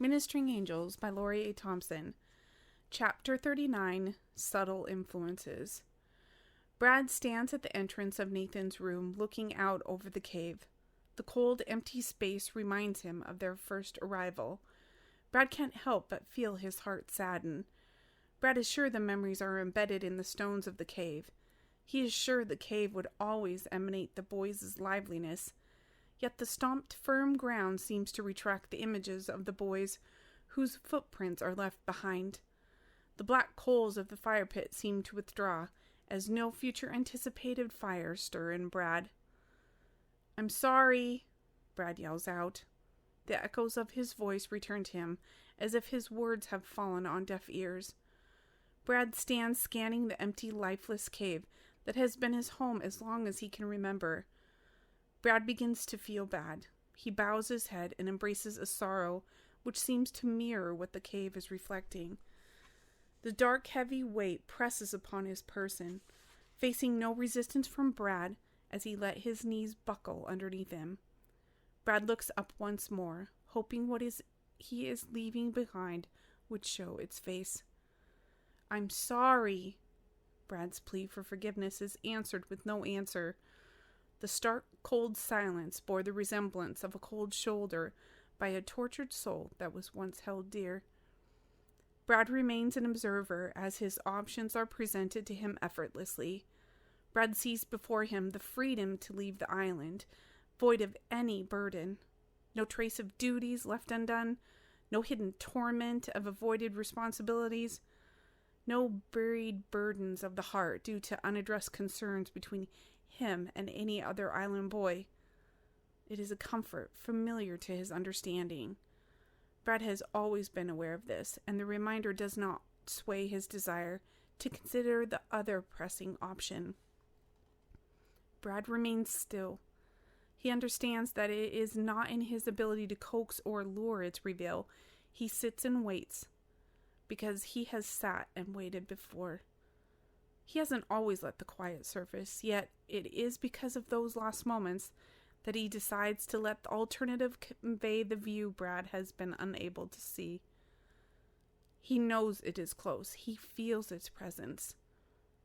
Ministering Angels by Laurie A. Thompson. Chapter 39, Subtle Influences. Brad stands at the entrance of Nathan's room, looking out over the cave. The cold, empty space reminds him of their first arrival. Brad can't help but feel his heart sadden. Brad is sure the memories are embedded in the stones of the cave. He is sure the cave would always emanate the boys' liveliness. Yet the stomped firm ground seems to retract the images of the boys whose footprints are left behind. The black coals of the fire pit seem to withdraw, as no future anticipated fires stir in Brad. "I'm sorry," Brad yells out. The echoes of his voice return to him, as if his words have fallen on deaf ears. Brad stands scanning the empty, lifeless cave that has been his home as long as he can remember. Brad begins to feel bad. He bows his head and embraces a sorrow which seems to mirror what the cave is reflecting. The dark, heavy weight presses upon his person, facing no resistance from Brad as he let his knees buckle underneath him. Brad looks up once more, hoping he is leaving behind would show its face. "I'm sorry." Brad's plea for forgiveness is answered with no answer. The stark, cold silence bore the resemblance of a cold shoulder by a tortured soul that was once held dear. Brad remains an observer as his options are presented to him effortlessly. Brad sees before him the freedom to leave the island, void of any burden. No trace of duties left undone, no hidden torment of avoided responsibilities, no buried burdens of the heart due to unaddressed concerns between him and any other island boy. It is a comfort familiar to his understanding. Brad has always been aware of this, and the reminder does not sway his desire to consider the other pressing option. Brad remains still. He understands that it is not in his ability to coax or lure its reveal. He sits and waits, because he has sat and waited before. He hasn't always let the quiet surface, yet it is because of those lost moments that he decides to let the alternative convey the view Brad has been unable to see. He knows it is close. He feels its presence.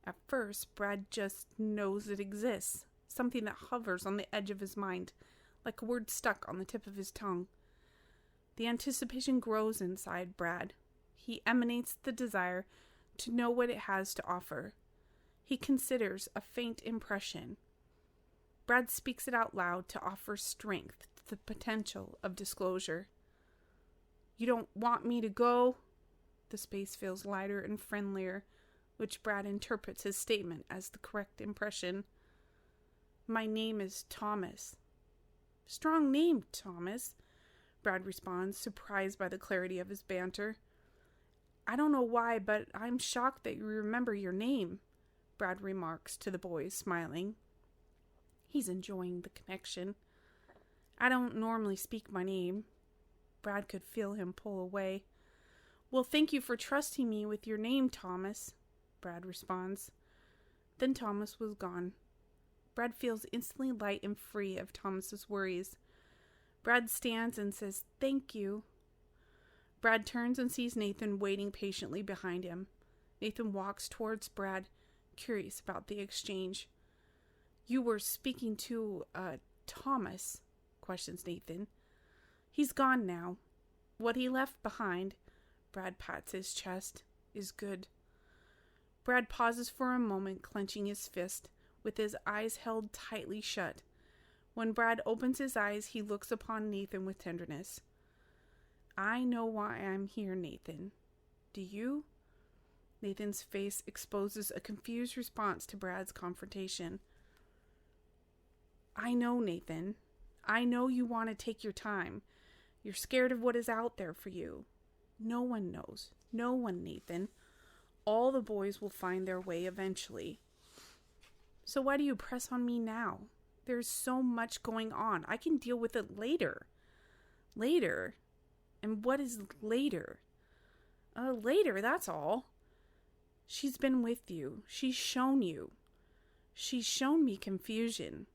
At first, Brad just knows it exists, something that hovers on the edge of his mind, like a word stuck on the tip of his tongue. The anticipation grows inside Brad. He emanates the desire to know what it has to offer. He considers a faint impression. Brad speaks it out loud to offer strength to the potential of disclosure. "You don't want me to go?" The space feels lighter and friendlier, which Brad interprets his statement as the correct impression. "My name is Thomas." "Strong name, Thomas," Brad responds, surprised by the clarity of his banter. "I don't know why, but I'm shocked that you remember your name," Brad remarks to the boys, smiling. He's enjoying the connection. "I don't normally speak my name." Brad could feel him pull away. "Well, thank you for trusting me with your name, Thomas," Brad responds. Then Thomas was gone. Brad feels instantly light and free of Thomas's worries. Brad stands and says, "Thank you." Brad turns and sees Nathan waiting patiently behind him. Nathan walks towards Brad, curious about the exchange. "You were speaking to, Thomas?" questions Nathan. "He's gone now. What he left behind," Brad pats his chest, "is good." Brad pauses for a moment, clenching his fist, with his eyes held tightly shut. When Brad opens his eyes, he looks upon Nathan with tenderness. "I know why I'm here, Nathan. Do you?" Nathan's face exposes a confused response to Brad's confrontation. "I know, Nathan. I know you want to take your time. You're scared of what is out there for you. No one knows. No one, Nathan. All the boys will find their way eventually. So why do you press on me now? There's so much going on. I can deal with it later." "Later? And what is later?" Later, that's all." "She's been with you. She's shown you." "She's shown me confusion."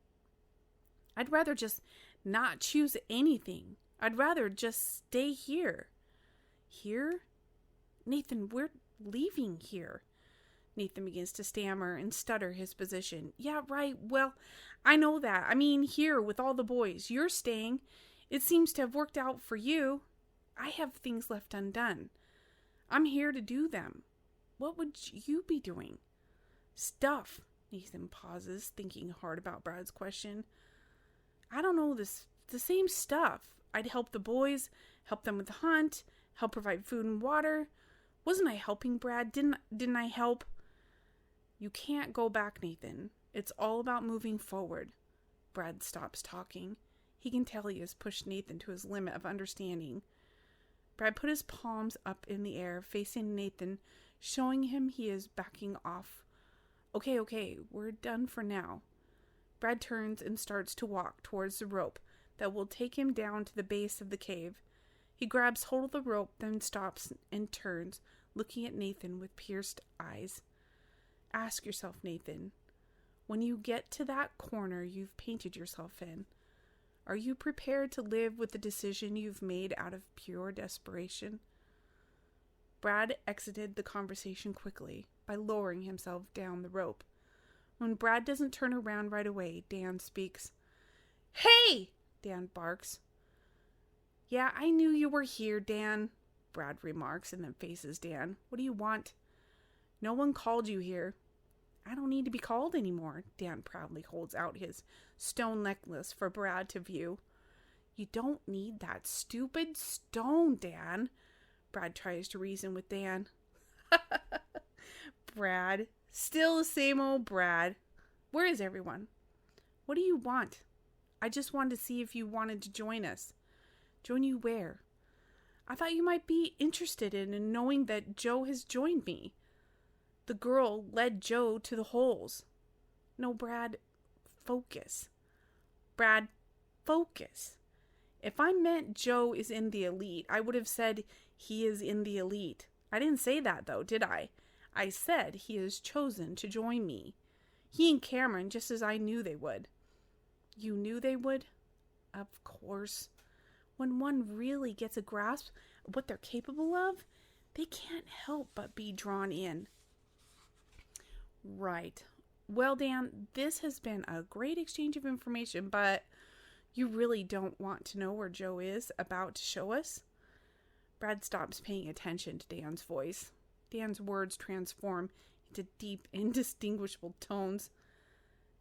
"I'd rather just not choose anything. I'd rather just stay here." Here? Nathan, we're leaving here. Nathan begins to stammer and stutter his position. Yeah, right. Well, I know that. I mean, here with all the boys. You're staying. It seems to have worked out for you. I have things left undone. I'm here to do them. What would you be doing? Stuff. Nathan pauses, thinking hard about Brad's question. I don't know, the same stuff. I'd help the boys, help them with the hunt, help provide food and water. Wasn't I helping Brad? Didn't I help? You can't go back, Nathan. It's all about moving forward. Brad stops talking. He can tell he has pushed Nathan to his limit of understanding. Brad put his palms up in the air, facing Nathan, showing him he is backing off. Okay, we're done for now. Brad turns and starts to walk towards the rope that will take him down to the base of the cave. He grabs hold of the rope, then stops and turns, looking at Nathan with pierced eyes. Ask yourself, Nathan, when you get to that corner you've painted yourself in, are you prepared to live with the decision you've made out of pure desperation? Brad exited the conversation quickly by lowering himself down the rope. When Brad doesn't turn around right away, Dan speaks. Hey! Dan barks. Yeah, I knew you were here, Dan, Brad remarks and then faces Dan. What do you want? No one called you here. I don't need to be called anymore. Dan proudly holds out his stone necklace for Brad to view. You don't need that stupid stone, Dan. Brad tries to reason with Dan. Brad. Still the same old Brad. Where is everyone? What do you want? I just wanted to see if you wanted to join us. Join you where? I thought you might be interested in knowing that Joe has joined me. The girl led Joe to the holes. No, Brad, focus. Brad, focus. If I meant Joe is in the elite, I would have said he is in the elite. I didn't say that, though, did I? I said he has chosen to join me. He and Cameron, just as I knew they would. You knew they would? Of course. When one really gets a grasp of what they're capable of, they can't help but be drawn in. Right. Well, Dan, this has been a great exchange of information, but you really don't want to know where Joe is about to show us? Brad stops paying attention to Dan's voice. Dan's words transform into deep, indistinguishable tones.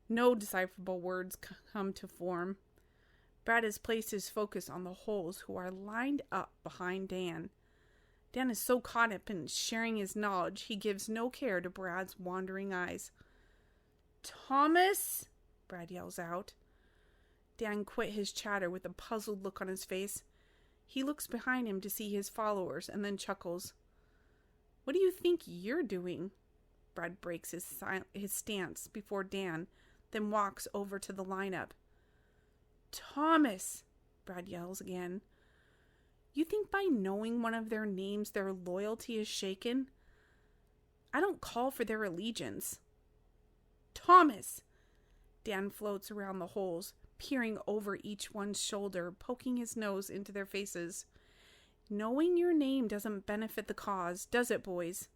No decipherable words come to form. Brad has placed his focus on the holes who are lined up behind Dan. Dan is so caught up in sharing his knowledge, he gives no care to Brad's wandering eyes. Thomas! Brad yells out. Dan quit his chatter with a puzzled look on his face. He looks behind him to see his followers and then chuckles. What do you think you're doing? Brad breaks his stance before Dan, then walks over to the lineup. Thomas! Brad yells again. You think by knowing one of their names their loyalty is shaken? I don't call for their allegiance. Thomas! Dan floats around the holes, peering over each one's shoulder, poking his nose into their faces. Knowing your name doesn't benefit the cause, does it, boys?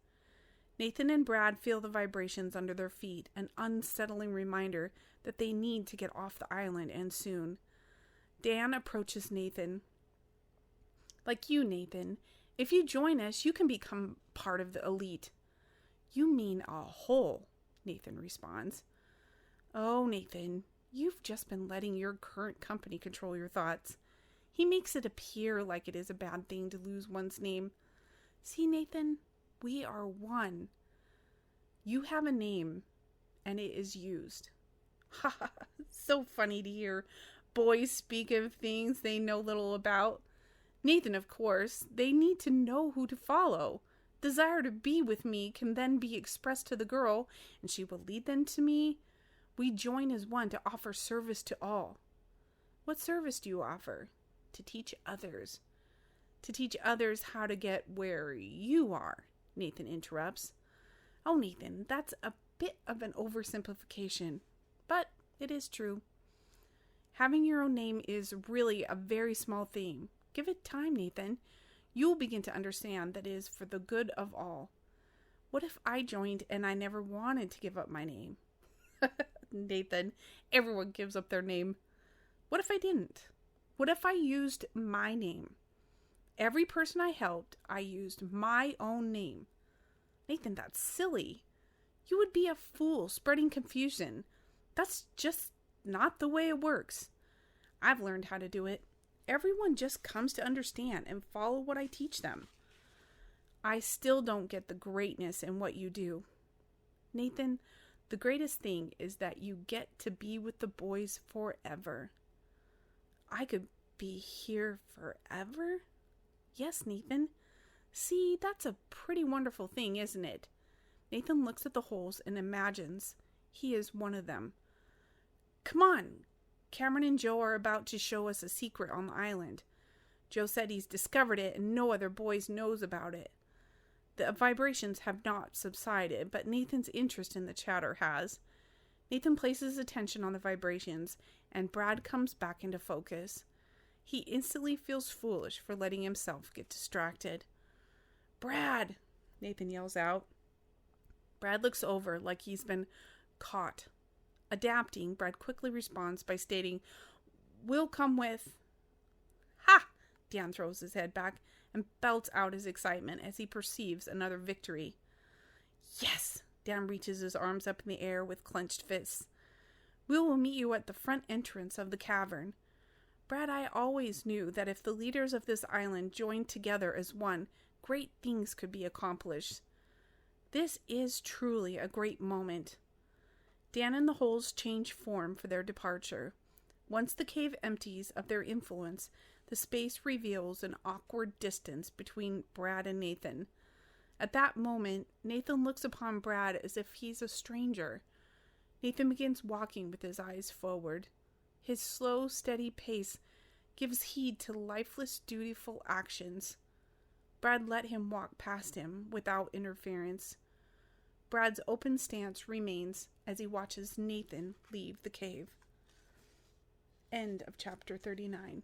Nathan and Brad feel the vibrations under their feet, an unsettling reminder that they need to get off the island, and soon. Dan approaches Nathan. Like you, Nathan, if you join us, you can become part of the elite. You mean a whole, Nathan responds. Oh, Nathan, you've just been letting your current company control your thoughts. He makes it appear like it is a bad thing to lose one's name. See, Nathan, we are one. You have a name, and it is used. Ha ha, so funny to hear boys speak of things they know little about. Nathan, of course, they need to know who to follow. Desire to be with me can then be expressed to the girl, and she will lead them to me. We join as one to offer service to all. What service do you offer? To teach others. To teach others how to get where you are, Nathan interrupts. Oh, Nathan, that's a bit of an oversimplification, but it is true. Having your own name is really a very small thing. Give it time, Nathan. You will begin to understand that it is for the good of all. What if I joined and I never wanted to give up my name? Nathan, everyone gives up their name. What if I didn't? What if I used my name? Every person I helped, I used my own name. Nathan, that's silly. You would be a fool spreading confusion. That's just not the way it works. I've learned how to do it. Everyone just comes to understand and follow what I teach them. I still don't get the greatness in what you do. Nathan, the greatest thing is that you get to be with the boys forever. I could be here forever? Yes, Nathan. See, that's a pretty wonderful thing, isn't it? Nathan looks at the holes and imagines he is one of them. Come on. Cameron and Joe are about to show us a secret on the island. Joe said he's discovered it and no other boys knows about it. The vibrations have not subsided, but Nathan's interest in the chatter has. Nathan places attention on the vibrations, and Brad comes back into focus. He instantly feels foolish for letting himself get distracted. Brad! Nathan yells out. Brad looks over like he's been caught. Adapting, Brad quickly responds by stating, "We'll come with..." Ha! Dan throws his head back and belts out his excitement as he perceives another victory. Yes! Dan reaches his arms up in the air with clenched fists. We will meet you at the front entrance of the cavern. Brad, I always knew that if the leaders of this island joined together as one, great things could be accomplished. This is truly a great moment. Dan and the holes change form for their departure. Once the cave empties of their influence, the space reveals an awkward distance between Brad and Nathan. At that moment, Nathan looks upon Brad as if he's a stranger. Nathan begins walking with his eyes forward. His slow, steady pace gives heed to lifeless, dutiful actions. Brad let him walk past him without interference. Brad's open stance remains as he watches Nathan leave the cave. End of chapter 39.